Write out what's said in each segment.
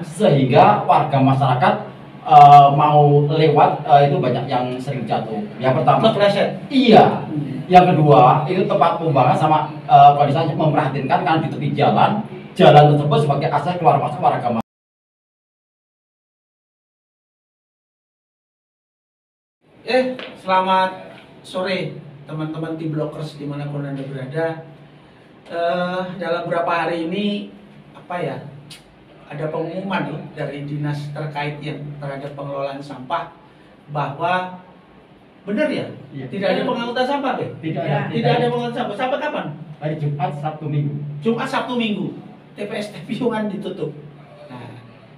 sehingga warga masyarakat mau lewat itu banyak yang sering jatuh. Yang pertama, Kepleset. iya. Yang kedua, itu tempat pembuangan sama kondisinya memprihatinkan karena di tepi jalan tersebut sebagai akses keluar masuk warga masyarakat. Selamat sore teman-teman tim blockers dimanapun Anda berada. Dalam beberapa hari ini ada pengumuman nih dari dinas terkait yang terhadap pengelolaan sampah bahwa benar ya, tidak ada pengangkutan sampah, Tidak ada pengangkutan sampah. Sampai kapan? Hari Jumat, Sabtu, Minggu. Jumat, Sabtu, Minggu. TPST Piungan ditutup. Nah,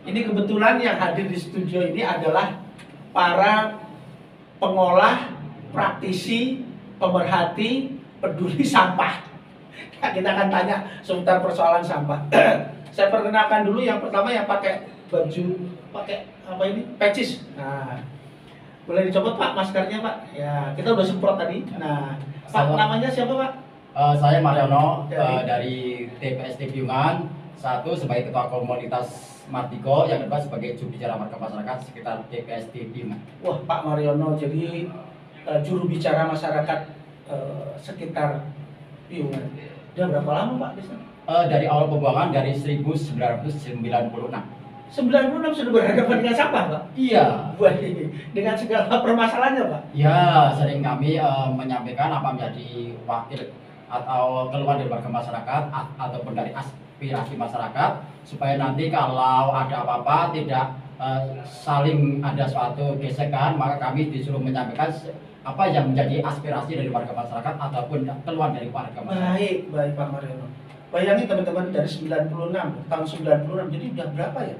ini kebetulan yang hadir di studio ini adalah para pengolah, praktisi, pemerhati, peduli sampah. Nah, kita akan tanya seputar persoalan sampah. Saya perkenalkan dulu yang pertama yang pakai baju, patches. Nah, boleh dicopot Pak maskernya Pak. Ya, kita udah semprot tadi. Nah, Pak namanya siapa Pak? Saya Mariono dari TPST Piungan. Satu sebagai ketua komunitas Martiko, yang kedua sebagai juru bicara warga masyarakat sekitar TPST Piungan. Wah, Pak Mariono jadi juru bicara masyarakat sekitar Piungan. Udah berapa lama Pak di sana? Dari awal pembuangan dari 1996. 96 sudah berhadapan dengan sampah Pak? Iya. Buat ini dengan segala permasalahannya Pak? Ya, sering kami menyampaikan apa menjadi wakil atau keluhan dari warga masyarakat ataupun dari aspirasi masyarakat, supaya nanti kalau ada apa-apa tidak saling ada suatu gesekan, maka kami disuruh menyampaikan apa yang menjadi aspirasi dari warga masyarakat ataupun keluhan dari warga masyarakat. Baik Pak Mariono. Bayangin teman-teman dari 96, tahun 96, jadi udah berapa ya?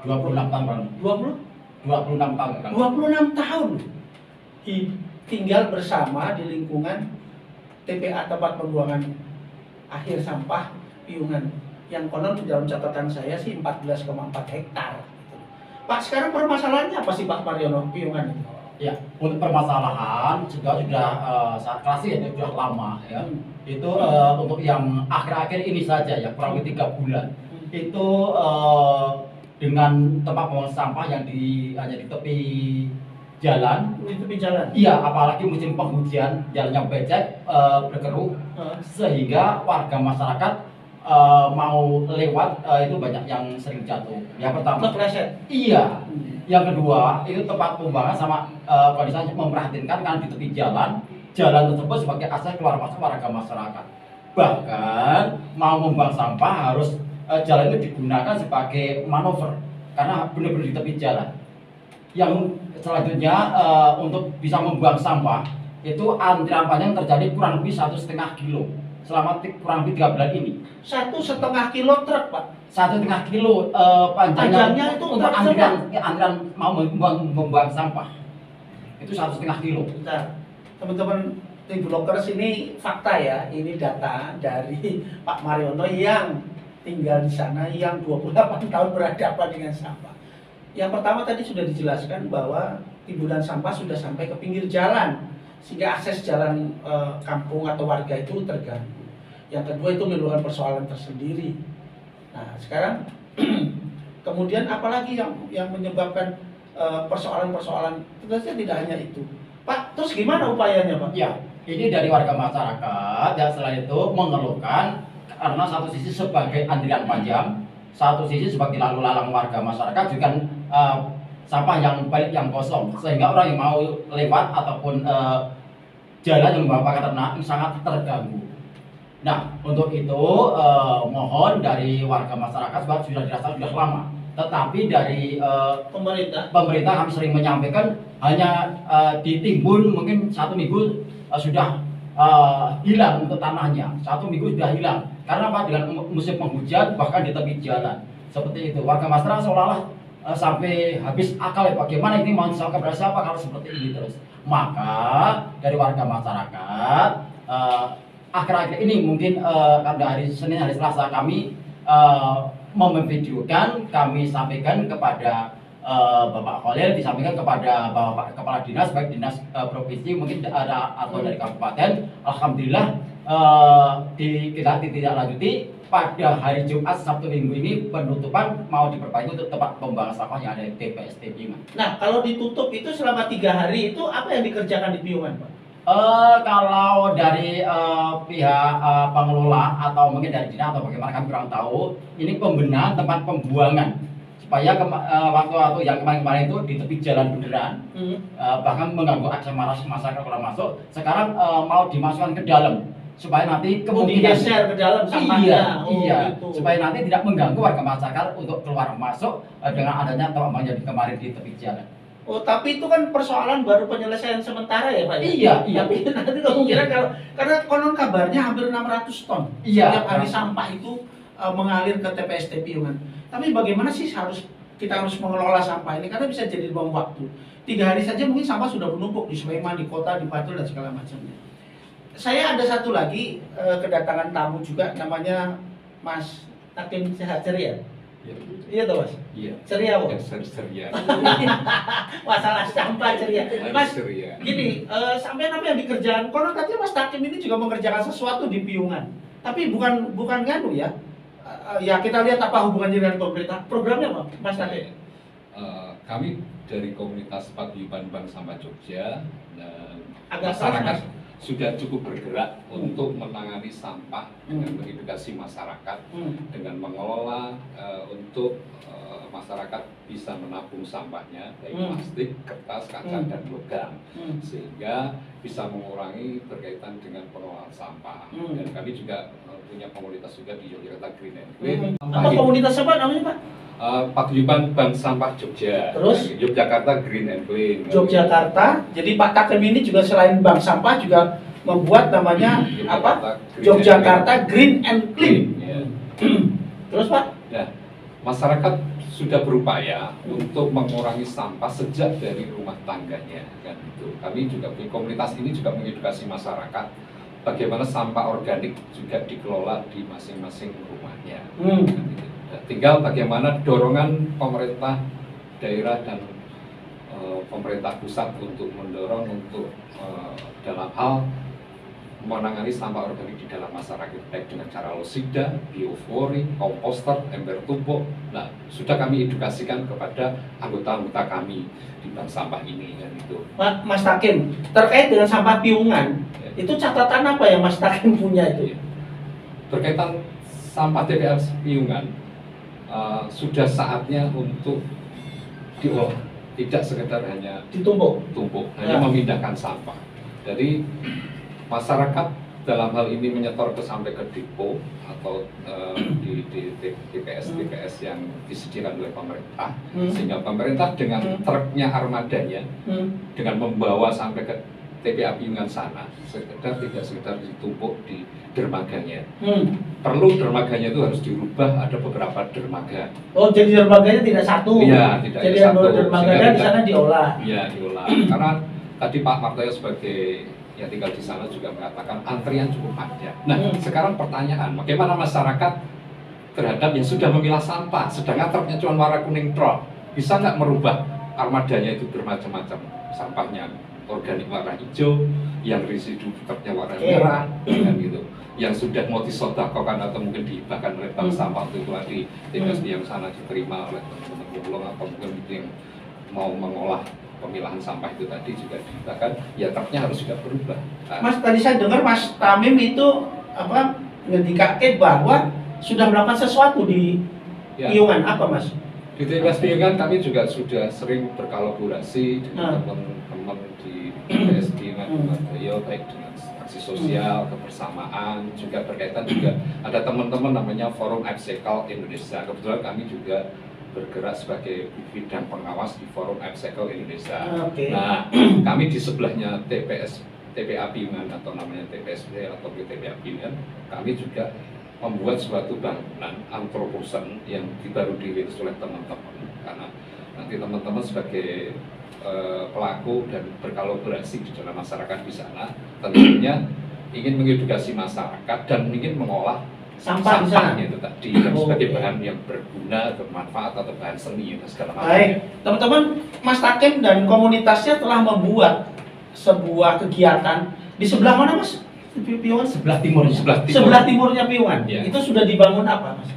26 tahun. 26 tahun. 26 tahun. Tinggal bersama di lingkungan TPA, tempat pembuangan akhir sampah Piungan, yang konon di dalam catatan saya sih 14,4 hektar. Pak, sekarang permasalahannya apa sih Pak Mariono Piungan itu? Ya, untuk permasalahan sudah saat klasik ya, sudah lama ya. Itu untuk yang akhir-akhir ini saja ya, kurang lebih 3 bulan. Itu dengan tempat pembuangan sampah yang hanya di tepi jalan. Di tepi jalan? Iya, apalagi musim penghujan, jalannya becek, berkeruk, sehingga warga masyarakat mau lewat itu banyak yang sering jatuh. Yang pertama, kepleset. iya. Yang kedua, itu tempat pembuangan sama kondisinya memprihatinkan karena di tepi jalan tersebut sebagai akses keluar masuk warga masyarakat. Bahkan mau membuang sampah harus jalan itu digunakan sebagai manuver karena benar-benar di tepi jalan. Yang selanjutnya untuk bisa membuang sampah itu antrian panjang terjadi kurang lebih 1,5 kilo selama kurang lebih 3 bulan ini. 1,5 kilo truk Pak? 1,5 kilo panjangnya itu untuk antrian mau membuang sampah itu 1,5 kilo. Bentar, teman-teman tim blockers, ini fakta ya, ini data dari Pak Mariono yang tinggal di sana, yang 28 tahun berhadapan dengan sampah. Yang pertama tadi sudah dijelaskan bahwa timbunan sampah sudah sampai ke pinggir jalan, sehingga akses jalan kampung atau warga itu terganggu. Yang kedua itu menimbulkan persoalan tersendiri. Nah sekarang kemudian apalagi yang menyebabkan persoalan-persoalan, tentu saja tidak hanya itu Pak. Terus gimana upayanya Pak? Ya, ini dari warga masyarakat dan selain itu mengeluhkan karena satu sisi sebagai antrian panjang, satu sisi sebagai lalu lalang warga masyarakat juga sampah yang baik yang kosong, sehingga orang yang mau lewat ataupun jalan yang membawa ternak sangat terganggu. Nah, untuk itu mohon dari warga masyarakat sebab sudah dirasakan sudah lama. Tetapi dari pemerintah kami sering menyampaikan hanya ditimbun mungkin 1 minggu sudah hilang untuk tanahnya. 1 minggu sudah hilang. Karena apa? Dengan musim penghujan bahkan di tepi jalan. Seperti itu. Warga masyarakat seolah-olah sampai habis akal ya, bagaimana ini mau disangka pada siapa kalau seperti ini terus. Maka dari warga masyarakat akhir-akhir ini mungkin pada hari Senin, hari Selasa kami memvideokan, kami sampaikan kepada Bapak Khalil, disampaikan kepada Bapak Kepala Dinas, baik Dinas Provinsi mungkin ada atau dari Kabupaten. Alhamdulillah kita tidak lanjuti pada hari Jumat, Sabtu, Minggu ini penutupan mau diperbaiki untuk tempat pembuangan sampah yang ada di TPST Piungan. Nah, kalau ditutup itu selama 3 hari itu apa yang dikerjakan di Piungan, Pak? Kalau dari pihak pengelola atau mungkin dari dinas atau bagaimana kami kurang tahu, ini pembenahan tempat pembuangan supaya waktu-waktu yang kemarin-kemarin itu di tepi jalan beneran, bahkan mengganggu akses masyarakat kalau masuk. Sekarang mau dimasukkan ke dalam supaya nanti kemungkinan digeser ke dalam sampahnya. Iya, Gitu. supaya nanti tidak mengganggu warga masyarakat untuk keluar masuk dengan adanya tempat pembuangan yang kemarin di tepi jalan. Oh, tapi itu kan persoalan baru penyelesaian sementara ya, Pak? Iya. Tapi nanti kemungkinan karena konon kabarnya hampir 600 ton setiap hari sampah itu mengalir ke TPST Piungan. Tapi bagaimana sih kita harus mengelola sampah ini? Karena bisa jadi bom waktu. 3 hari saja mungkin sampah sudah menumpuk di Sleman, di kota, di Bantul dan segala macamnya. Saya ada satu lagi kedatangan tamu juga, namanya Mas Takim Sehat Ceria. Iya toh Mas? Iya. Ceria kok. Ceria. Masalah sampah ceria. Mas, Ceria. gini, sampai apa yang dikerjakan? Konon katanya Mas Takim ini juga mengerjakan sesuatu di Piungan. Tapi bukan nganu ya. Ya kita lihat apa hubungannya dengan pemerintah. Programnya apa, Mas Takim? Kami dari komunitas Paguyuban Bank Sampah Jogja dan Agak masyarakat sudah cukup bergerak untuk menangani sampah dengan mengedukasi masyarakat, dengan mengelola untuk masyarakat bisa menabung sampahnya baik plastik, kertas, kaca dan logam, sehingga bisa mengurangi berkaitan dengan pengelolaan sampah. Dan kami juga punya komunitas juga di Yogyakarta Green and Clean. Apa komunitas apa namanya Pak? Paguyuban Bank Sampah Jogja. Terus? Yogyakarta Green and Clean. Yogyakarta. Jadi Pak Takim ini juga selain bank sampah juga membuat namanya apa? Yogyakarta Green and Clean. Ya. Terus Pak? Nah, masyarakat sudah berupaya untuk mengurangi sampah sejak dari rumah tangganya, kan itu. Kami juga komunitas ini juga mengedukasi masyarakat bagaimana sampah organik juga dikelola di masing-masing rumahnya. Kan itu. Tinggal bagaimana dorongan pemerintah daerah dan pemerintah pusat untuk mendorong untuk dalam hal menangani sampah organik di dalam masyarakat, baik dengan cara losida, biofori, komposter, ember tumpuk. Nah, sudah kami edukasikan kepada anggota-anggota kami di bank sampah ini, kan itu. Mas Takim, terkait dengan sampah Piungan, itu catatan apa yang Mas Takim punya itu? Berkaitan sampah TPS Piungan, sudah saatnya untuk diolah, tidak sekedar hanya ditumpuk, hanya memindahkan sampah. Jadi masyarakat dalam hal ini menyetor sampai ke depo atau di TPS yang disediakan oleh pemerintah, sehingga pemerintah dengan truknya armadanya dengan membawa sampai ke TPA Piungan sana, tidak sekedar ditumpuk di dermaganya. Perlu dermaganya itu harus dirubah, ada beberapa dermaga. Oh, jadi dermaganya tidak satu? Iya, tidak jadi satu. dermaganya di sana diolah? Iya, diolah. Karena tadi Pak Martoyo sebagai yang tinggal di sana juga mengatakan antrian cukup panjang. Nah, sekarang pertanyaan, bagaimana masyarakat terhadap yang sudah memilah sampah, sedangkan truknya cuma warna kuning truk, bisa nggak merubah armadanya itu bermacam-macam sampahnya? Organik warna hijau, yang residu truknya warna merah, kan gitu. Yang sudah mau disodakokan atau mungkin dihibahkan oleh bank sampah itu tadi TPS yang sana diterima oleh teman-teman pemulung atau mungkin yang mau mengolah pemilahan sampah itu tadi juga dihibahkan, ya truknya harus juga berubah. Nah, Mas, tadi saya dengar Mas Tamim itu apa ngedikake bahwa sudah melakukan sesuatu di Piungan, apa Mas? Di TPS Piungan kami juga sudah sering berkolaborasi dengan teman-teman di TPS Piungan, baik dengan aksi sosial, kebersamaan, juga berkaitan juga ada teman-teman namanya Forum Upcycle Indonesia. Kebetulan kami juga bergerak sebagai bidang pengawas di Forum Upcycle Indonesia. Nah, kami di sebelahnya TPA Piungan atau namanya TPSP atau TPA Piungan, kami juga membuat suatu bangunan antroposen yang baru dirilis oleh teman-teman, karena nanti teman-teman sebagai pelaku dan berkolaborasi di dalam masyarakat di sana tentunya ingin mengedukasi masyarakat dan ingin mengolah sampahnya itu tadi sebagai bahan yang berguna, bermanfaat atau bahan seni dan segala macam. Baik, teman-teman, Mas Takim dan komunitasnya telah membuat sebuah kegiatan di sebelah mana Mas? Piungan sebelah timurnya. sebelah timurnya Piungan. Ya. Itu sudah dibangun apa, Mas?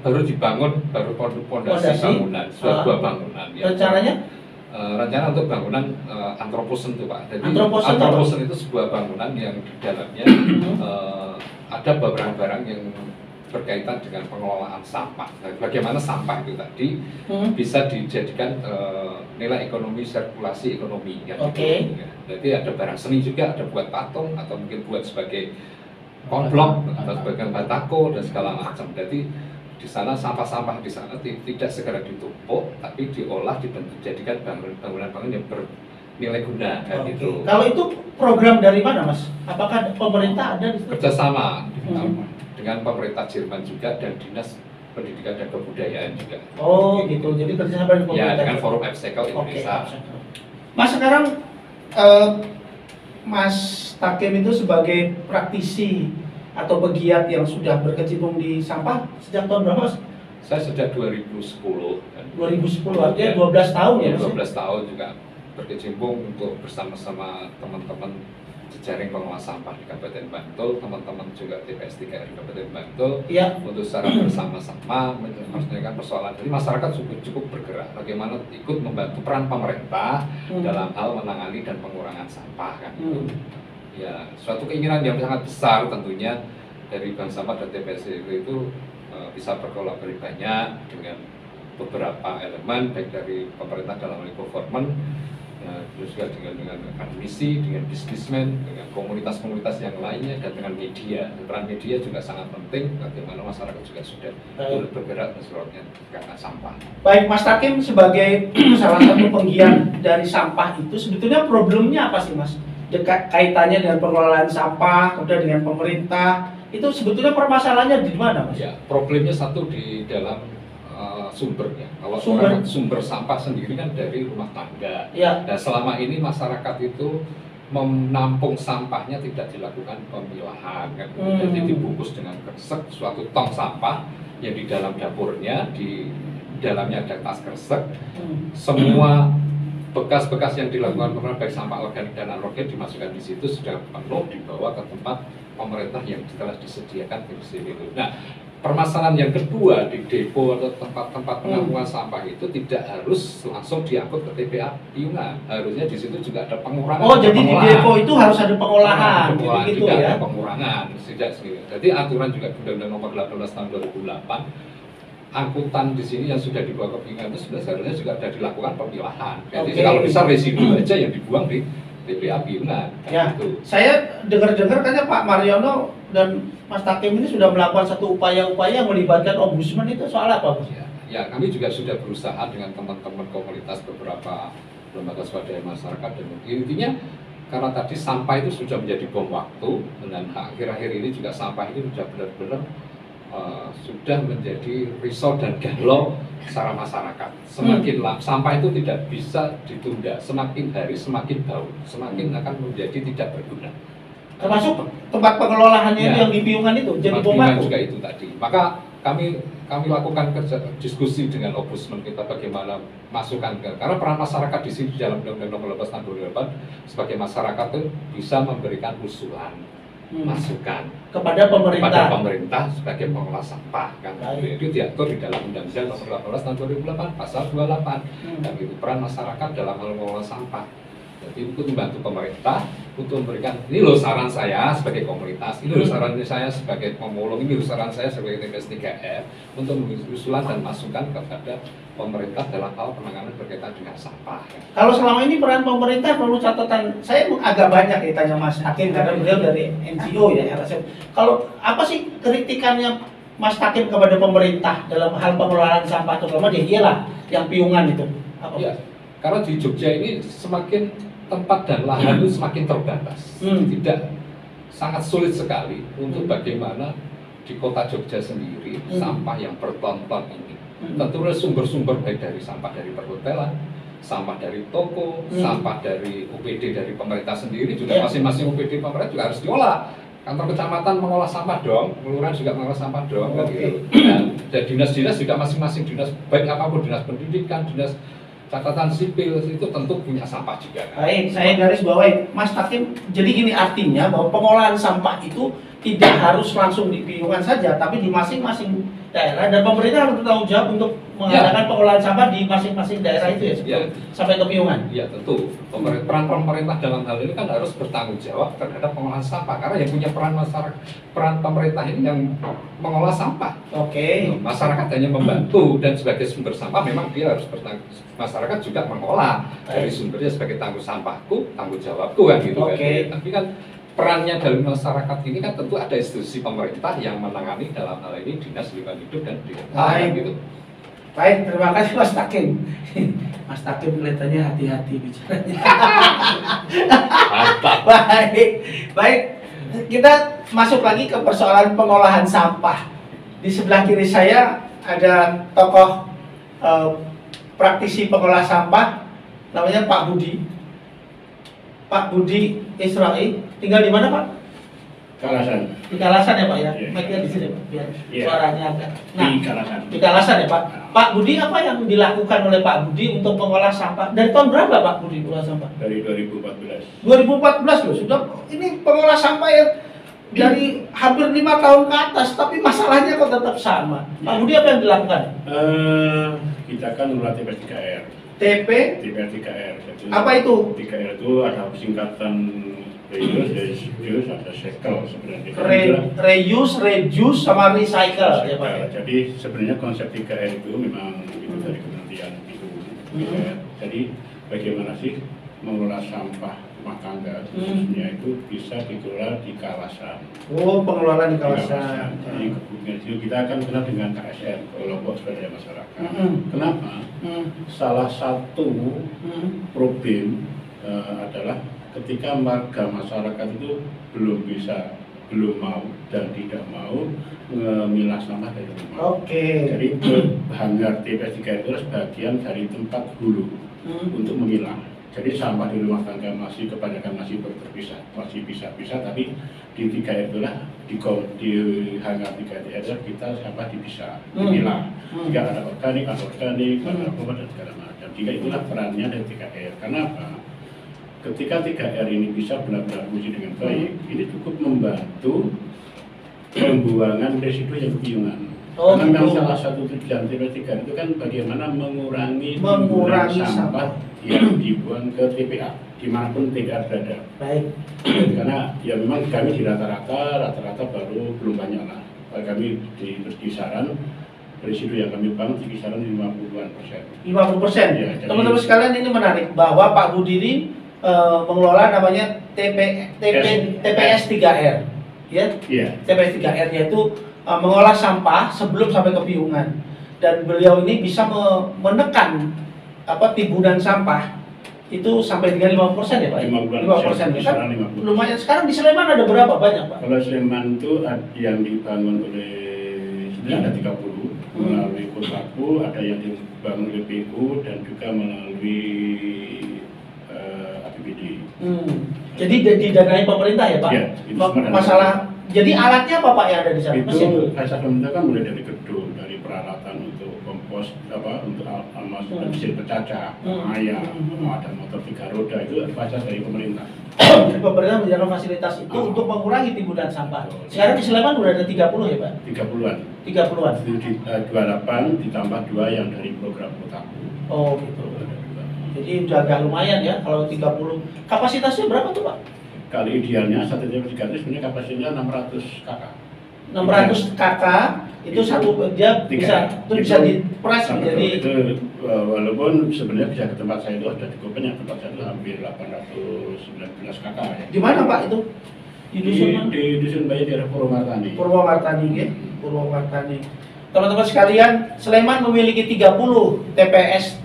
Baru dibangun, baru pondasi Pondasi? bangunan, sebuah bangunan. Ya. Rencananya? Rencana untuk bangunan antroposen tuh Pak. Jadi Antroposen itu sebuah bangunan yang di dalamnya ada barang-barang yang berkaitan dengan pengelolaan sampah. Nah, bagaimana sampah itu tadi bisa dijadikan nilai ekonomi, sirkulasi ekonomi. Ya, Oke. gitu. Ya. Jadi ada barang seni juga, ada buat patung atau mungkin buat sebagai komplok atau sebagai batako dan segala macam. Jadi di sana sampah-sampah di sana tidak segera ditumpuk, tapi diolah dijadikan bangunan-bangunan yang bernilai guna. Oke. Gitu. Kalau itu program dari mana, Mas? Apakah pemerintah ada di situ? Kerjasama dengan pemerintah Jerman juga dan Dinas Pendidikan dan Kebudayaan juga. Oh gitu, jadi kerjasama dengan Ya, pemerintah. dengan Forum Upcycle Indonesia. Mas sekarang Mas Takim itu sebagai praktisi atau pegiat yang sudah berkecimpung di sampah sejak tahun berapa, Mas? Saya sejak 2010. 2010, artinya 12 tahun ya, Mas? 12 tahun juga berkecimpung untuk bersama-sama teman-teman jejaring pengelola sampah di Kabupaten Bantul, teman-teman juga TPS 3R di Kabupaten Bantul, Iya. untuk secara bersama-sama menyelesaikan persoalan. Jadi masyarakat cukup bergerak, bagaimana ikut membantu peran pemerintah dalam hal menangani dan pengurangan sampah kan. Ya, suatu keinginan yang sangat besar tentunya dari Bank Sampah dan TPS itu bisa berkolaborasi banyak dengan beberapa elemen, baik dari pemerintah dalam hal government, terus juga dengan akademisi, dengan bisnismen, dengan komunitas-komunitas yang lainnya, dan dengan media. Peran media juga sangat penting, bagaimana masyarakat juga sudah bergerak mensuratnya karena sampah. Baik, Mas Takim sebagai salah satu penggiat dari sampah itu sebetulnya problemnya apa sih, Mas? Kaitannya dengan pengelolaan sampah, kemudian dengan pemerintah, itu sebetulnya permasalahannya di mana, Mas? Ya, problemnya satu di dalam sumbernya. Kalau sumber sampah sendiri kan dari rumah tangga. Ya. Dan selama ini masyarakat itu menampung sampahnya tidak dilakukan pemilahan kan. Jadi dibungkus dengan kresek suatu tong sampah yang di dalam dapurnya, di dalamnya ada tas kresek. Semua bekas-bekas yang dilakukan pemerintah baik sampah organik dan anorganik dimasukkan di situ, sudah penuh dibawa ke tempat pemerintah yang telah disediakan di sini. Nah, permasalahan yang kedua di depo atau tempat-tempat penampungan sampah itu tidak harus langsung diangkut ke TPA Piungan. Harusnya di situ juga ada pengurangan. Oh, jadi di depo itu harus ada pengolahan. Pengolahan gitu juga ya. ada pengurangan. Jadi aturan juga Undang-Undang Nomor 18 Tahun 2008, angkutan di sini yang sudah dibawa ke Piungan itu sebenarnya juga sudah dilakukan pemilahan. Jadi kalau bisa residu aja yang dibuang di TPA Piungan. Ya, gitu. saya dengar-dengar katanya Pak Mariono dan Mas Takim ini sudah melakukan satu upaya-upaya melibatkan ombudsman, itu soal apa, Mas? Ya, kami juga sudah berusaha dengan teman-teman komunitas beberapa lembaga swadaya masyarakat, dan intinya karena tadi sampah itu sudah menjadi bom waktu, dan akhir-akhir ini juga sampah ini sudah benar-benar sudah menjadi risau dan galau secara masyarakat. Semakin sampah itu tidak bisa ditunda, semakin hari semakin bau, semakin akan menjadi tidak berguna. Termasuk tempat pengelolaannya itu yang di Piungan itu jadi bom waktu juga itu tadi. Maka kami lakukan diskusi dengan ombudsman kita bagaimana masukan karena peran masyarakat di sini dalam Undang-Undang Nomor 18 Tahun 2008 sebagai masyarakat itu bisa memberikan usulan, masukan kepada pemerintah sebagai pengelola sampah kan. Itu diatur di dalam Undang-Undang Nomor 18 Tahun 2008 Pasal 28 dan itu peran masyarakat dalam hal mengelola sampah. Jadi untuk membantu pemerintah untuk memberikan, ini loh saran saya sebagai komunitas, ini loh saran saya sebagai pemulung, ini loh saran saya sebagai TPS 3R untuk memberi usulan dan masukan kepada pemerintah dalam hal penanganan berkaitan dengan sampah. Kalau selama ini peran pemerintah, perlu catatan saya agak banyak ditanya Mas Takim karena beliau dari NGO ya RSM. Kalau apa sih kritikannya Mas Takim kepada pemerintah dalam hal pengelolaan sampah, terutama di Iyalah yang Piungan itu? Apa? Ya, karena di Jogja ini semakin tempat dan lahan itu semakin terbatas, tidak sangat sulit sekali untuk bagaimana di kota Jogja sendiri sampah yang bertonton ini. Tentunya sumber-sumber baik dari sampah dari perhotelan, sampah dari toko, sampah dari UPD dari pemerintah sendiri juga masing-masing UPD pemerintah juga harus diolah. Kantor kecamatan mengolah sampah dong, kelurahan juga mengolah sampah dong, gitu. Dan dinas-dinas juga masing-masing dinas baik apapun, dinas pendidikan, dinas catatan sipil itu tentu punya sampah juga. Baik, saya garis bawahi, Mas Takim. Jadi gini artinya bahwa pengolahan sampah itu tidak harus langsung di piungan saja, tapi di masing-masing daerah, dan pemerintah harus bertanggung jawab untuk mengadakan pengolahan sampah di masing-masing daerah itu ya, sebelum sampai ke piungan. Iya tentu. Peran pemerintah dalam hal ini kan harus bertanggung jawab terhadap pengolahan sampah, karena yang punya peran pemerintah ini yang mengolah sampah. Oke. Masyarakat hanya membantu, dan sebagai sumber sampah memang dia harus masyarakat juga mengolah dari sumbernya sebagai tanggung jawabku kan gitu kan. Tapi kan perannya dari masyarakat ini kan tentu ada institusi pemerintah yang menangani dalam hal ini dinas lingkungan hidup dan Baik. gitu. Baik, terima kasih Mas Takim. Mas Takim kelihatannya hati-hati bicaranya. Baik, baik. Kita masuk lagi ke persoalan pengolahan sampah. Di sebelah kiri saya ada tokoh praktisi pengolah sampah, namanya Pak Budi. Pak Budi Israel, tinggal di mana Pak? Kalasan. Di Kalasan ya Pak ya? Iya. Mic-nya di sini Pak, biar Iya. suaranya agak. Di Kalasan. Di Kalasan ya Pak. Pak Budi, apa yang dilakukan oleh Pak Budi untuk mengolah sampah? Dari tahun berapa Pak Budi mengolah sampah? Dari 2014. 2014 loh, sudah ini pengolah sampah yang dari hampir 5 tahun ke atas, tapi masalahnya kok tetap sama. Pak Budi, apa yang dilakukan? Kita kan melatih TPS 3R. TP, TPS 3R. Jadi, apa itu? 3R itu ada singkatan reuse, ada cycle sebenarnya. Reuse, reduce, sama recycle ya Pak. Jadi sebenarnya konsep 3R itu memang itu dari Kementerian itu. Jadi bagaimana sih mengelola sampah rumah tangga khususnya itu bisa dikelola di kawasan. Oh, pengelolaan di kawasan. Jadi kemudian itu kita akan kenal dengan KSN, kelompok swadaya masyarakat. Kenapa? Salah satu problem adalah ketika warga masyarakat itu belum mau dan tidak mau memilah sampah dari rumah. Oke. Jadi hanggar TPS 3 itu adalah sebagian dari tempat hulu untuk memilah. Jadi sampah di rumah tangga masih kebanyakan masih terpisah, masih bisa-bisa, tapi di 3R itulah di hanggar 3R itulah kita sampah dipisah, dipilah. Jika ada organik, anorganik, ada apa dan segala macam. Jika itulah perannya dari 3R. Kenapa? Ketika 3R ini bisa benar-benar fungsi dengan baik, ini cukup membantu pembuangan residu yang piungan. Karena memang salah satu tujuan TPS 3 itu kan bagaimana mengurangi sampah yang dibuang ke TPA dimanapun TPA berada. Baik. Karena ya memang kami di rata-rata baru belum banyak lah. Kami di kisaran residu yang kami buang di kisaran 50%. 50%. Ya, Teman-teman sekalian, ini menarik bahwa Pak Budi ini mengelola namanya TPS 3R. Ya? Iya. TPS 3R yaitu mengolah sampah sebelum sampai ke piungan, dan beliau ini bisa menekan timbunan sampah itu sampai dengan 50% ya Pak? 50%. Kan lumayan. Sekarang di Sleman ada berapa banyak Pak? Kalau Sleman itu yang dibangun oleh ada 30 melalui Kotaku, ada yang dibangun oleh PU dan juga melalui APBD. Jadi didanai pemerintah ya Pak? Ya, masalah. Jadi alatnya apa Pak yang ada di sana? Itu fasilitas pemerintah kan mulai dari gedung, dari peralatan untuk kompos, untuk mesin pecacah, ayam, ada motor 3 roda, itu fasilitas dari pemerintah. Jadi pemerintah menyediakan fasilitas itu untuk mengurangi timbunan sampah. Sekarang di Sleman udah ada 30 ya Pak? 30-an. 30-an. Itu 28 ditambah 2 yang dari program Kotaku. Oh gitu. Jadi udah agak lumayan ya kalau 30. Kapasitasnya berapa tuh Pak? Kalau idealnya satu TPS 3 itu sebenarnya kapasitasnya 600 KK. 600 KK itu satu dia bisa diperas menjadi itu walaupun sebenarnya bisa ke tempat saya itu ada cukup banyak, tempat saya itu hampir 819 KK ya. Di mana Pak itu? Di dusun mana? Di dusun Bayi daerah Purwomartani. Purwomartani ya. Purwomartani. Teman-teman sekalian, Sleman memiliki 30 TPS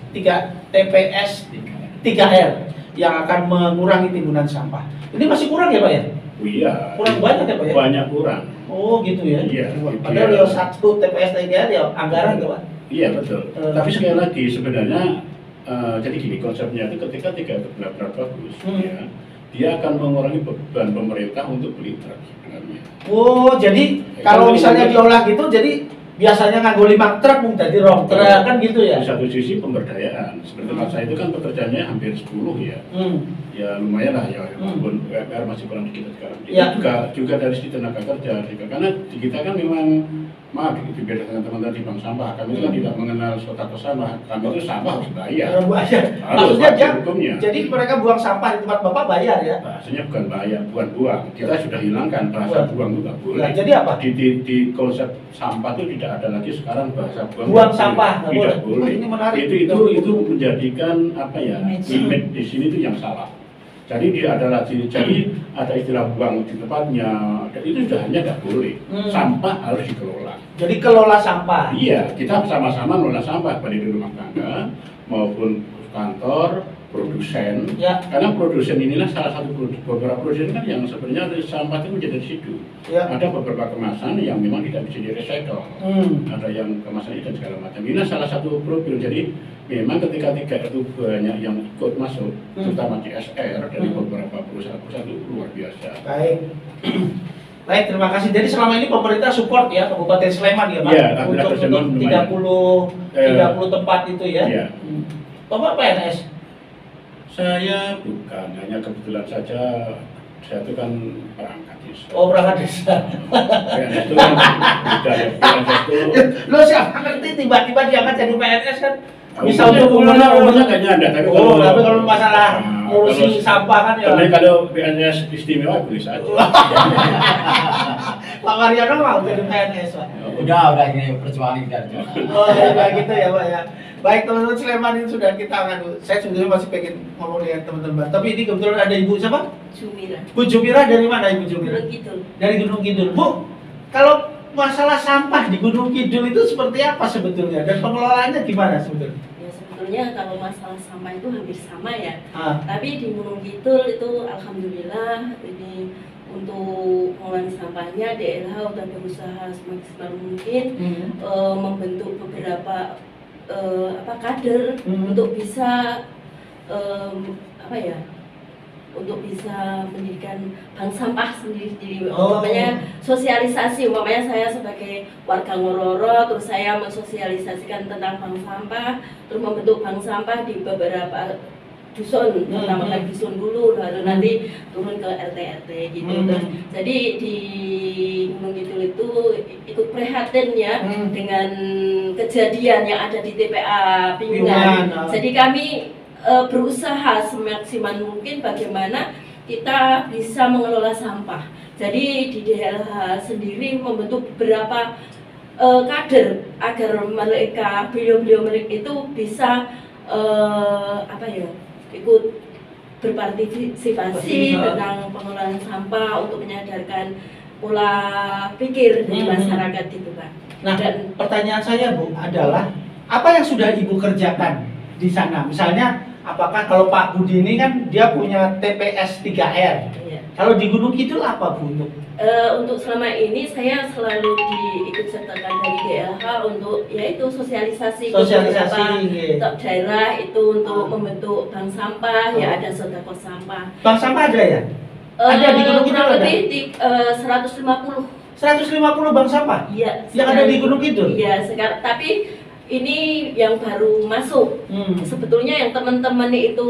3R yang akan mengurangi timbunan sampah. Ini masih kurang ya Pak ya? Oh iya. Kurang banyak ya Pak ya? Banyak kurang. Oh gitu ya? Iya. Padahal yang satu TPS 3R ya anggaran tuh Pak? Iya betul. Tapi sekali lagi sebenarnya jadi gini konsepnya itu ketika 3 itu benar-benar bagus, ya, dia akan mengurangi beban pemerintah untuk beli truk sebenarnya. Oh jadi kalau misalnya diolah gitu, jadi biasanya nganggo 5 truk mung dadi 2 truk kan gitu ya. Di satu sisi pemberdayaan, seperti tempat saya itu kan pekerjaannya hampir 10 ya. Ya lumayan lah ya, walaupun UMR masih kurang dikit sekarang. Itu Ya. juga dari sisi tenaga kerja, karena di kita kan memang maaf berbeda dengan teman-teman di bank sampah. Kami itu kan tidak mengenal kota sampah. Kami itu sampah harus bayar. Bayar. Harus Maksudnya wajib hukumnya. jadi mereka buang sampah di tempat Bapak bayar ya. Bahasanya bukan bayar, bukan buang. Kita sudah hilangkan bahasa buang itu nggak boleh. Nah, jadi apa? Di konsep sampah itu tidak ada lagi sekarang bahasa buang. Buang nggak sampah, boleh. nggak Tidak boleh. boleh. Ini menarik. Itu menjadikan apa ya? Image di sini itu yang salah. Jadi dia adalah jadi ada istilah buang di tempatnya. Dan itu sudah hanya nggak boleh. Sampah harus dikelola. Jadi kelola sampah. Iya, kita sama-sama mengelola sampah baik di rumah tangga maupun kantor, produsen. Ya. Karena produsen inilah salah satu beberapa produsen kan yang sebenarnya sampah itu menjadi residu. Ya. Ada beberapa kemasan yang memang tidak bisa direcycle. Ada yang kemasan ini dan segala macam. Ini salah satu problem. Jadi memang ketika itu banyak yang ikut masuk, terutama di SR dari beberapa perusahaan-perusahaan itu luar biasa. Baik. Baik, terima kasih. Jadi selama ini pemerintah support ya Kabupaten Sleman ya Pak, Iya, untuk Sleman 30 tempat itu ya. Iya. Bapak PNS? Saya bukan, hanya kebetulan saja saya itu kan perangkat desa. Oh, perangkat desa. PNS itu kan beda ya, PNS itu Lo siapa ngerti tiba-tiba diangkat jadi PNS kan? Bisa umumnya untuk umumnya kayaknya ada, tapi tapi kalau masalah ngurusi sampah kan ya. tapi kalau PNS istimewa boleh saja. Pak Mariono mau jadi PNS Pak. Udah ini perjuangan kita. Oh ya gitu ya Pak ya. Baik teman-teman Sleman ini sudah kita saya sebenarnya masih pengen ngomong dengan teman-teman. Tapi ini kebetulan ada Ibu siapa? Jumira. Bu Jumira dari mana Ibu Jumira? Gunung Kidul. Dari Gunung Kidul. Bu, kalau masalah sampah di Gunung Kidul itu seperti apa sebetulnya dan pengelolaannya gimana sebetulnya? Ya sebetulnya kalau masalah sampah itu hampir sama ya. Ah. Tapi di Gunung Kidul itu alhamdulillah ini untuk pengelolaan sampahnya DLH sudah berusaha semaksimal mungkin membentuk beberapa kader untuk bisa untuk bisa mendirikan bank sampah sendiri-sendiri. Umpamanya sosialisasi, umpamanya saya sebagai warga Ngororo, terus saya mensosialisasikan tentang bank sampah, terus membentuk bank sampah di beberapa dusun, pertama kali dusun dulu, lalu nanti turun ke RT-RT gitu. Terus, jadi di Gunung Kidul itu ikut prihatin ya dengan kejadian yang ada di TPA Piungan. Jadi kami berusaha semaksimal mungkin bagaimana kita bisa mengelola sampah. Jadi di DLH sendiri membentuk beberapa kader agar mereka beliau-beliau mereka itu bisa ikut berpartisipasi tentang pengelolaan sampah untuk menyadarkan pola pikir di masyarakat itu Pak. Nah, dan pertanyaan saya Bu adalah apa yang sudah Ibu kerjakan di sana? Misalnya apakah kalau Pak Budi ini kan dia punya TPS 3R. Iya. Kalau di Gunung Kidul apa Bu untuk selama ini saya selalu diikut sertakan dari DLH untuk yaitu sosialisasi untuk daerah itu untuk membentuk bank sampah ya ada sedekah sampah. Bank sampah ada ya? Ada di Gunung Kidul ada? Lebih 150 bank sampah? Iya. Yang ada di Gunung Kidul? Iya, sekarang tapi ini yang baru masuk. Sebetulnya yang teman-teman itu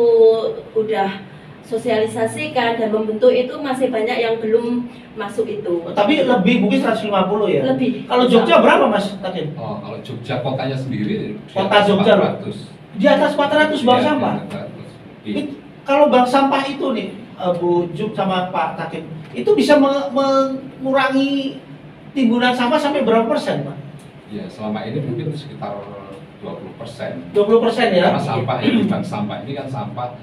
udah sosialisasikan dan membentuk itu masih banyak yang belum masuk itu. Tapi lebih mungkin 150 ya? Lebih. Kalau Jogja berapa Mas Takin? Oh, kalau Jogja kotanya sendiri Kota Jogja 400. Di atas 400 bank sampah? Kalau bank sampah itu nih Bu Juk sama Pak Takin, itu bisa mengurangi timbunan sampah sampai berapa persen Pak? Ya, selama ini mungkin sekitar 20%. 20% ya? Karena sampah ini, bank sampah ini kan sampah.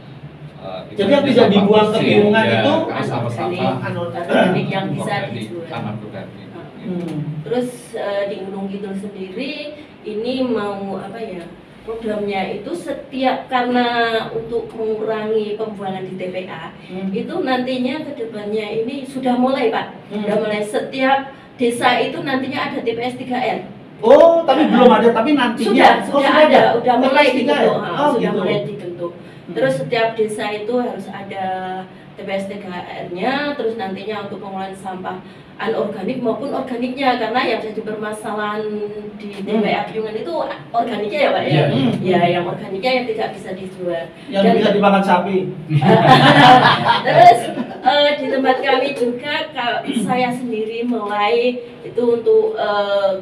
Jadi yang tidak dibuang ke piungan itu karena sampah-sampah organik yang bisa dijual. Organik. Terus di Gunung Kidul sendiri ini mau programnya itu setiap karena untuk mengurangi pembuangan di TPA itu nantinya kedepannya ini sudah mulai Pak, sudah mulai setiap desa itu nantinya ada TPS 3R. Oh, tapi belum ada, tapi nantinya sudah ada, sudah mulai dibentuk, sudah mulai dibentuk. Terus setiap desa itu harus ada TPS 3R-nya, terus nantinya untuk pengolahan sampah anorganik maupun organiknya, karena yang jadi permasalahan di TPA Piungan itu organiknya ya Pak ya. Iya. Ya, yang organiknya yang tidak bisa dijual. Yang Dan- bisa dimakan sapi. Terus di tempat kami juga saya sendiri mulai itu untuk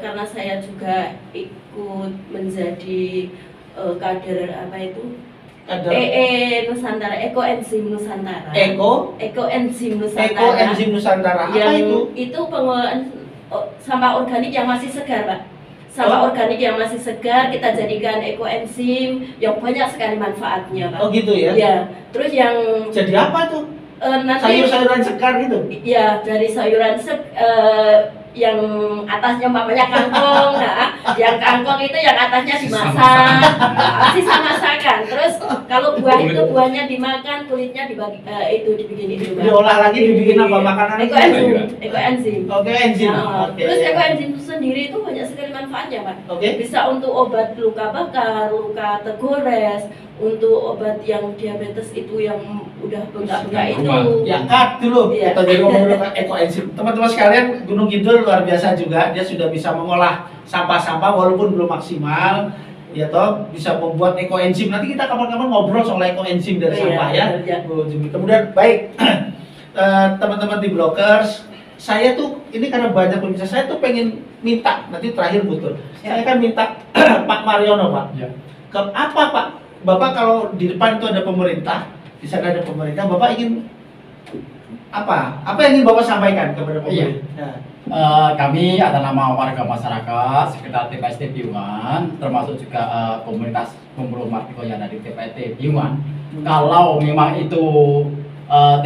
karena saya juga ikut menjadi kader apa itu Ada Nusantara, Ekoenzim Nusantara. Ekoenzim Nusantara. Ekoenzim Nusantara. Apa yang itu? pengolahan sampah organik yang masih segar, Pak. Sampah organik yang masih segar kita jadikan ekoenzim yang banyak sekali manfaatnya, Pak. Oh gitu ya. Ya, terus yang Jadi apa tuh? nanti Sayur-sayuran segar gitu. ya dari sayuran yang atasnya umpamanya kangkung, nah, yang kangkung itu yang atasnya dimasak, sisa masakan. Terus kalau buah itu buahnya dimakan, kulitnya dibagi itu dibikin itu. Pak. Diolah lagi dibikin apa makanan? Ekoenzim. Oke, enzim. Nah, Oke. terus ekoenzim itu sendiri itu banyak sekali manfaatnya, Pak. Oke. Bisa untuk obat luka bakar, luka tegores, untuk obat yang diabetes itu yang udah bengkak-bengkak itu. Ya, cut dulu. Iya. Kita jadi ngomong tentang ekoenzim. Teman-teman sekalian, Gunung Kidul luar biasa juga. Dia sudah bisa mengolah sampah-sampah walaupun belum maksimal. Ya toh bisa membuat ekoenzim. Nanti kita kapan-kapan ngobrol soal ekoenzim dari Iya, sampah ya. iya. Bu Jumi. Kemudian baik teman-teman di Blockers, saya tuh ini karena banyak pemirsa, saya tuh pengen minta nanti terakhir betul. Saya kan minta Pak Mariono, Pak. Ya. Ke apa Pak? Bapak kalau di depan itu ada pemerintah, di sana ada pemerintah, Bapak ingin apa? Apa yang ingin Bapak sampaikan kepada Iya. pemerintah? Kami atas nama warga masyarakat sekitar TPST Piungan, termasuk juga komunitas pemulung Martiko yang ada di TPST Piungan. Kalau memang itu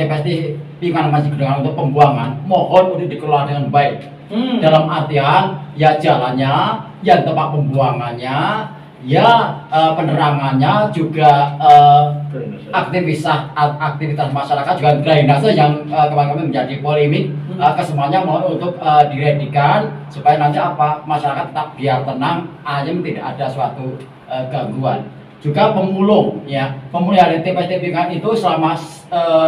TPST Piungan masih digunakan untuk pembuangan, mohon untuk dikelola dengan baik. Dalam artian ya jalannya, ya tempat pembuangannya, ya penerangannya, juga aktivitas masyarakat, juga drainase yang kemarin menjadi polemik. Kesemuanya mohon untuk diredikan supaya nanti masyarakat tetap biar tenang, ayem, tidak ada suatu gangguan. Juga pemulung yang di TPST Piungan itu selama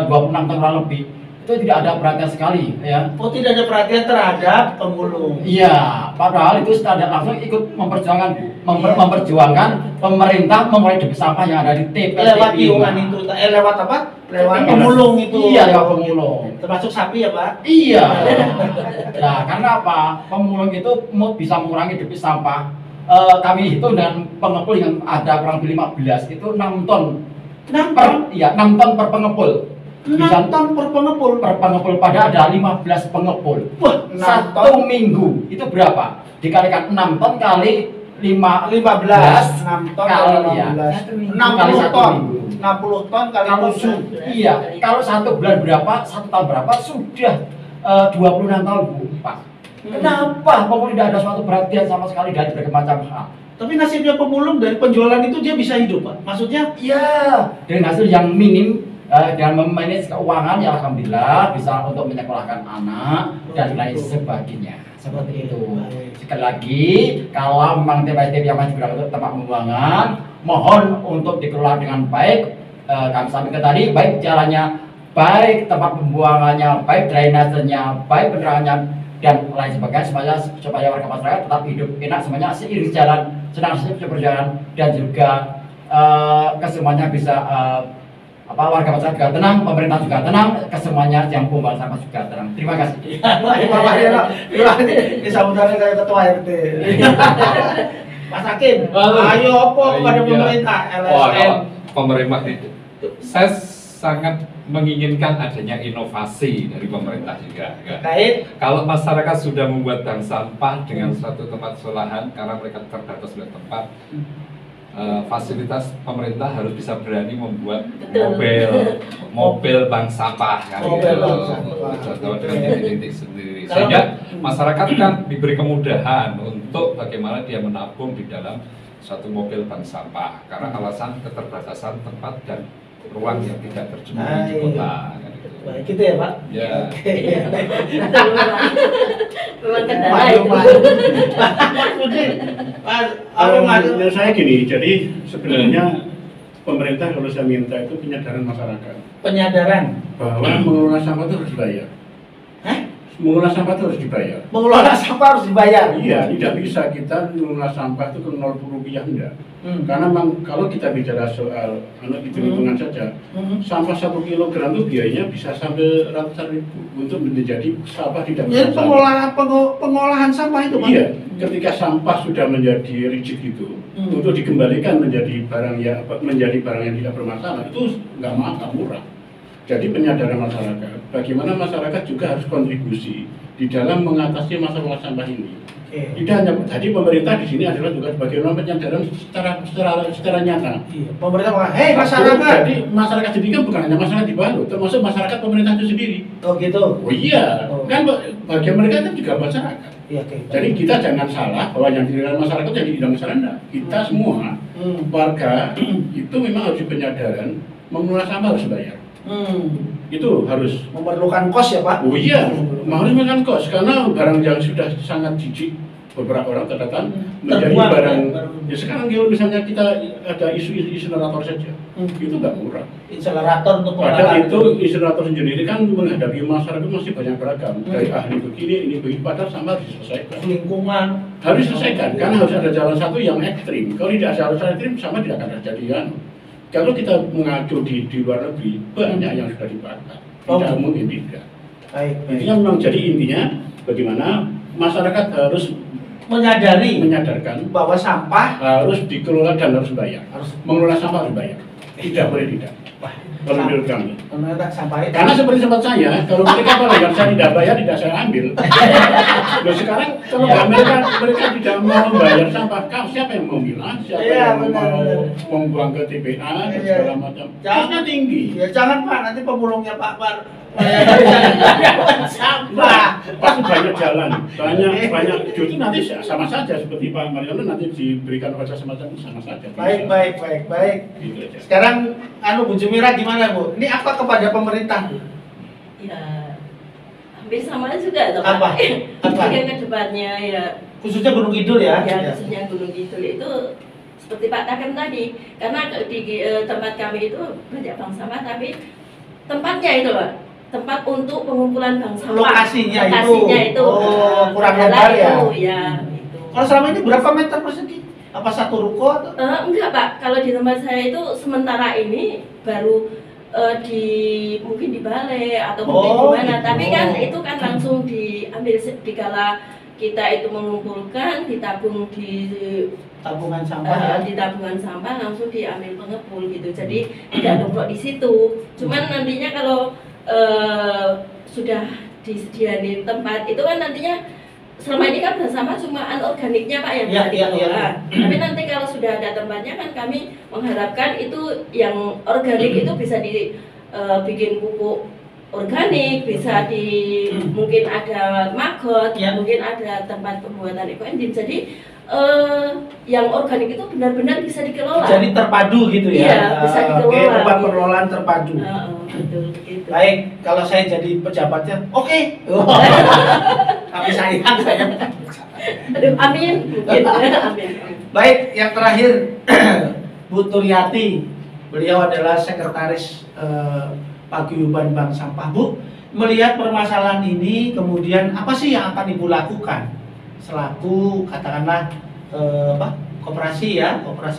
26 tahun lebih itu tidak ada perhatian sekali ya. Oh, tidak ada perhatian terhadap pemulung. Iya, padahal itu tidak langsung ikut memperjuangkan pemerintah mengurangi debit sampah yang ada di TPST Lewat Piungan itu, lewat apa? Lewat pemulung itu. Iya, lewat pemulung. Termasuk sapi ya Pak? Iya. Nah, karena apa? Pemulung itu bisa mengurangi debit sampah. Kami hitung dengan pengepul yang ada kurang lebih 15 itu 6 ton. 6 ton? Iya, 6 ton per pengepul. 6 ton per pengepul. Per pengepul, pada ada 15 pengepul. Wah, 6 Satu ton. minggu itu berapa? Dikalikan 6 ton kali 15 6 ton kali Iya. 15 Kali 60 satu ton minggu. 60 ton kali Kalau 15. iya, kalau 1 bulan berapa, 1 tahun berapa, sudah 26 tahun Bu, Pak. Kenapa pemulung tidak ada suatu perhatian sama sekali dari berbagai macam hal? Tapi nasibnya pemulung dari penjualan itu dia bisa hidup Pak? Maksudnya? Iya, dengan hasil yang minim dan memanage keuangan ya alhamdulillah bisa untuk menyekolahkan anak dan lain sebagainya. Seperti itu. Sekali lagi, kalau memang TPST yang masih berada untuk tempat pembuangan, mohon untuk dikelola dengan baik. Kami sampaikan tadi, baik jalannya, baik tempat pembuangannya, baik drainasenya, baik penerangannya, dan lain sebagainya, supaya warga masyarakat tetap hidup enak, semuanya seiring jalan, senang berjalan, dan juga kesemuanya bisa warga masyarakat juga tenang, pemerintah juga tenang, kesemuanya yang pembuangan sampah juga tenang. Terima kasih. Pak Mariono, terima kasih. Ini sambutannya kayak ketua RT. Mas Hakim, ayo apa kepada pemerintah Wah, LSM? pemerintah itu, saya sangat menginginkan adanya inovasi dari pemerintah juga. Ya. Terkait Kalau masyarakat sudah membuat bank sampah dengan suatu tempat solahan karena mereka terbatas oleh tempat, fasilitas pemerintah harus bisa berani membuat mobil bank sampah kan Mobil gitu. bank sampah. Contoh dengan titik-titik sendiri. Sehingga masyarakat kan diberi kemudahan untuk bagaimana dia menabung di dalam suatu mobil bank sampah karena alasan keterbatasan tempat dan ruang yang tidak tercukupi di kota kan gitu. baik gitu ya Pak? Ya. Oke. Memang kendala Maju, itu. maju. Mas Budi, Mas, apa Mas? Menurut saya gini, jadi sebenarnya pemerintah kalau saya minta itu penyadaran masyarakat Penyadaran. bahwa mengelola sampah itu harus dibayar. Hah? Mengelola sampah itu harus dibayar. Mengelola sampah harus dibayar. Iya, tidak bisa kita mengelola sampah itu ke 0 rupiah enggak. Karena memang kalau kita bicara soal hitung-hitungan saja, sampah 1 kilogram itu biayanya bisa sampai ratusan ribu untuk menjadi sampah tidak Jadi bermasalah. pengolahan sampah itu, Pak? Iya, ketika sampah sudah menjadi rigid itu, untuk dikembalikan menjadi barang yang tidak bermasalah itu nggak murah. Jadi penyadaran masyarakat, bagaimana masyarakat juga harus kontribusi di dalam mengatasi masalah sampah ini. Tidak hanya, jadi pemerintah di sini adalah juga bagaimana penyadaran secara nyata. Iya. Pemerintah bilang, hei masyarakat. Jadi masyarakat sendiri kan bukan hanya masyarakat di Balu, termasuk masyarakat pemerintah itu sendiri. Oh gitu. Oh iya, kan bagian mereka kan juga masyarakat. Iya, oke. Jadi kita jangan salah bahwa yang dilakukan masyarakat jadi tidak masalah enggak. Kita semua warga itu memang harus penyadaran mengelola sampah harus bayar. Itu harus Memerlukan kos ya, Pak? Oh iya, harus makan kos karena barang yang sudah sangat jijik beberapa orang ternyata menjadi Terbuang, barang. ya? Ya sekarang kalau misalnya kita ada isu insinerator saja, itu nggak murah. Insinerator untuk Padahal itu insinerator sendiri kan menghadapi masyarakat itu masih banyak beragam. Dari ahli begini, ini begini, padahal sama harus diselesaikan. lingkungan. Harus diselesaikan karena harus ada jalan satu yang ekstrim. Kalau tidak ada jalan ekstrim sama tidak akan terjadi kan. Kalau kita mengacu di luar negeri banyak yang sudah dibakar. Tidak mungkin tidak. Baik. Intinya memang jadi intinya bagaimana masyarakat harus menyadarkan bahwa sampah harus dikelola dan harus bayar. harus Mengelola sampah harus bayar. Tidak boleh tidak. Kalau menurut kami. menurut sampah itu. Karena seperti sempat saya, kalau mereka bayar saya tidak bayar, tidak saya ambil. Loh sekarang kalau mereka tidak mau bayar sampah, siapa yang mau bilang? Siapa yang mau membuang ke TPA dan segala macam? Kosnya tinggi. Ya jangan Pak, nanti pemulungnya Pak Par. Sampah. Pasti banyak jalan, banyak justru nanti sama saja seperti Pak Mariono nanti diberikan wajah semacam itu sama saja. Baik. Gitu aja. Sekarang Bu Jumira gimana Bu? Ini apa kepada pemerintah Bu? Ya hampir sama juga toh, Apa? Pak. Mungkin ke depannya ya Khususnya Gunung Kidul ya? khususnya Gunung Kidul itu seperti Pak Takem tadi, karena di tempat kami itu banyak bank sampah, tapi tempatnya itu Pak, tempat untuk pengumpulan bank sampah. Lokasinya itu. Oh, Kurang adalah lebar ya? Ya, itu. Kalau selama ini berapa meter persegi? Apa satu ruko atau? Enggak Pak, kalau di tempat saya itu sementara ini baru mungkin di balai atau mungkin di mana, gitu. tapi kan itu kan langsung diambil dikala kita itu mengumpulkan, ditabung di Tabungan sampah ya? di tabungan sampah langsung diambil pengepul gitu, jadi tidak numpuk di situ. Cuman nantinya kalau sudah disediain tempat itu kan nantinya selama ini kan bersama cuma anorganiknya Pak yang bisa dikelola. Tapi nanti kalau sudah ada tempatnya kan kami mengharapkan itu yang organik itu bisa dibikin pupuk organik, bisa mungkin ada maggot, mungkin ada tempat pembuatan ekoenzim. Jadi yang organik itu benar-benar bisa dikelola. Jadi terpadu gitu ya? Iya, bisa dikelola. Oke, tempat pengelolaan terpadu. Betul, gitu. Baik, kalau saya jadi pejabatnya, oke. Tapi saya. Aduh, amin. Mungkin, amin. Baik, yang terakhir Bu Turyati, beliau adalah sekretaris Paguyuban Bank Sampah. Bu, melihat permasalahan ini, kemudian apa sih yang akan Ibu lakukan selaku katakanlah koperasi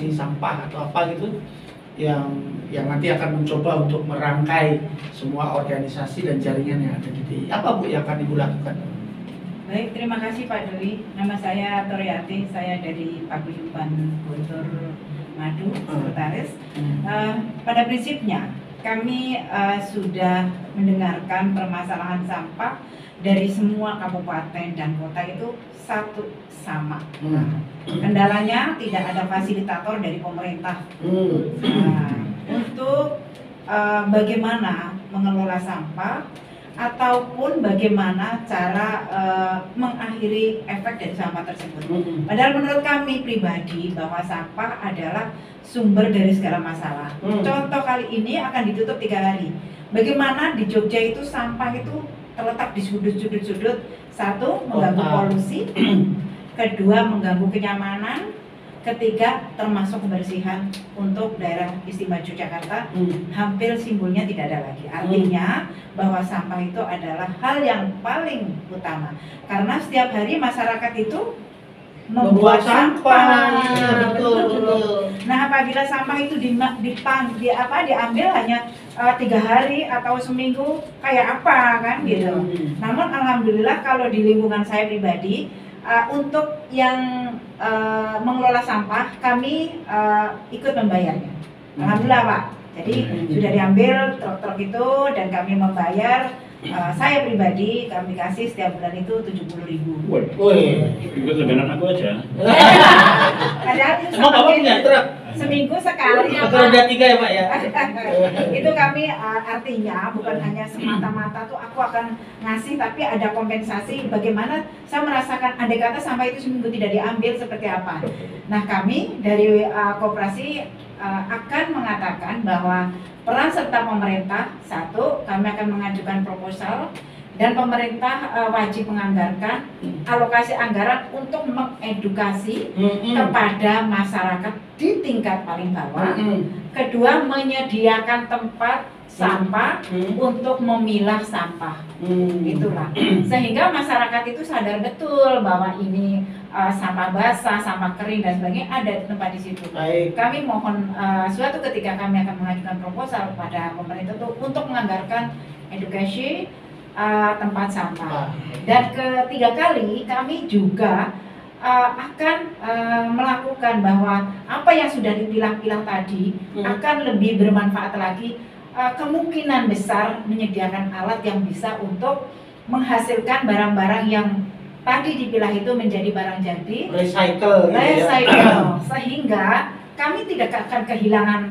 sampah atau apa gitu yang nanti akan mencoba untuk merangkai semua organisasi dan jaringan yang ada di DI. Apa Bu yang akan Ibu lakukan? Baik, terima kasih Pak Doli. Nama saya Turyati, saya dari Paguyuban Guntur Madu, sekretaris. Pada prinsipnya kami sudah mendengarkan permasalahan sampah dari semua kabupaten dan kota itu satu sama. Kendalanya tidak ada fasilitator dari pemerintah. Untuk bagaimana mengelola sampah ataupun bagaimana cara mengakhiri efek dari sampah tersebut. Padahal menurut kami pribadi bahwa sampah adalah sumber dari segala masalah. Contoh kali ini akan ditutup 3 hari. Bagaimana di Jogja itu sampah itu terletak di sudut-sudut. Satu, mengganggu polusi. Kedua, mengganggu kenyamanan. Ketiga, termasuk kebersihan untuk daerah istimewa Yogyakarta, hampir simbolnya tidak ada lagi. Artinya bahwa sampah itu adalah hal yang paling utama. Karena setiap hari masyarakat itu membuat sampah. Betul. Nah, apabila sampah itu diambil hanya 3 hari atau seminggu, kayak apa kan gitu. Namun alhamdulillah kalau di lingkungan saya pribadi, untuk yang mengelola sampah kami ikut membayarnya. Alhamdulillah Pak. Jadi sudah diambil truk-truk itu dan kami membayar. Saya pribadi kami kasih setiap bulan itu 70.000. Woi, ikut langganan aku aja. Padahal itu Emang Bapak punya truk? seminggu sekali ya Atau Pak. ada 3 ya Pak ya? Itu kami artinya bukan hanya semata-mata tuh aku akan ngasih, tapi ada kompensasi bagaimana saya merasakan andai kata sampah itu seminggu tidak diambil seperti apa. Nah, kami dari koperasi akan mengatakan bahwa peran serta pemerintah, satu, kami akan mengajukan proposal dan pemerintah wajib menganggarkan alokasi anggaran untuk mengedukasi kepada masyarakat di tingkat paling bawah. Kedua, menyediakan tempat sampah untuk memilah sampah. Itulah. Sehingga masyarakat itu sadar betul bahwa ini sampah basah, sampah kering dan sebagainya ada di tempat di situ. Baik. Kami mohon suatu ketika kami akan mengajukan proposal kepada pemerintah itu untuk menganggarkan edukasi tempat sampah. Dan ketiga kali kami juga akan melakukan bahwa apa yang sudah dipilah-pilah tadi akan lebih bermanfaat lagi. Kemungkinan besar menyediakan alat yang bisa untuk menghasilkan barang-barang yang tadi dipilah itu menjadi barang jadi Recycle. Sehingga kami tidak akan kehilangan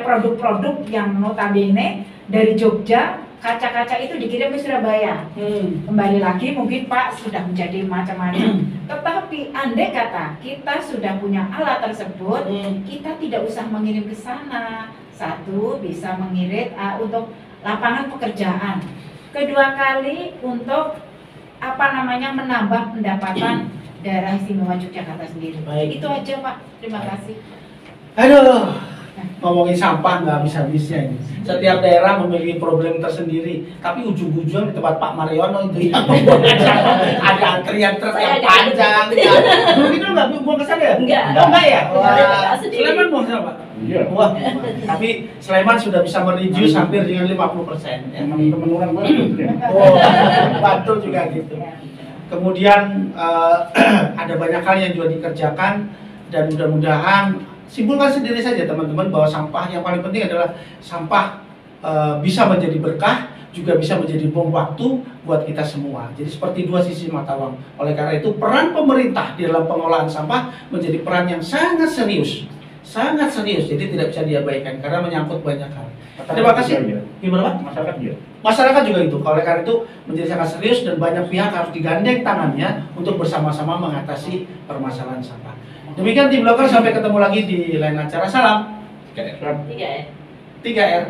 produk-produk yang notabene dari Jogja, kaca-kaca itu dikirim ke Surabaya. Kembali lagi mungkin Pak sudah menjadi macam-macam. Tetapi andai kata kita sudah punya alat tersebut, kita tidak usah mengirim ke sana. Satu, bisa mengirit untuk lapangan pekerjaan. Kedua kali untuk menambah pendapatan daerah istimewa Yogyakarta sendiri. Baik. Itu aja Pak. Terima kasih. Aduh, ngomongin sampah nggak habis-habisnya ini. Setiap daerah memiliki problem tersendiri, tapi ujung-ujung di tempat Pak Mariono itu yang membuat ada antrian truk yang panjang. Dulu itu nggak buang ke sana ya? Enggak. Oh, enggak ya? Wah, Sendiri. Sleman buang ke sana Pak? Iya. Wah, tapi Sleman sudah bisa mereduce hampir dengan 50%. Ya. Teman-teman orang banget ya. Oh, Bantul juga gitu. Kemudian ada banyak hal yang juga dikerjakan dan mudah-mudahan simpulkan sendiri saja teman-teman bahwa sampah yang paling penting adalah sampah bisa menjadi berkah, juga bisa menjadi bom waktu buat kita semua. Jadi seperti dua sisi mata uang. Oleh karena itu peran pemerintah di dalam pengelolaan sampah menjadi peran yang sangat serius. Sangat serius, jadi tidak bisa diabaikan karena menyangkut banyak hal. Terima kasih. Gimana Pak? Masyarakat dia. Masyarakat juga itu. Oleh karena itu menjadi sangat serius dan banyak pihak harus digandeng tangannya untuk bersama-sama mengatasi permasalahan sampah. Demikian tim Blogger, sampai ketemu lagi di lain acara. Salam 3 ya. 3R.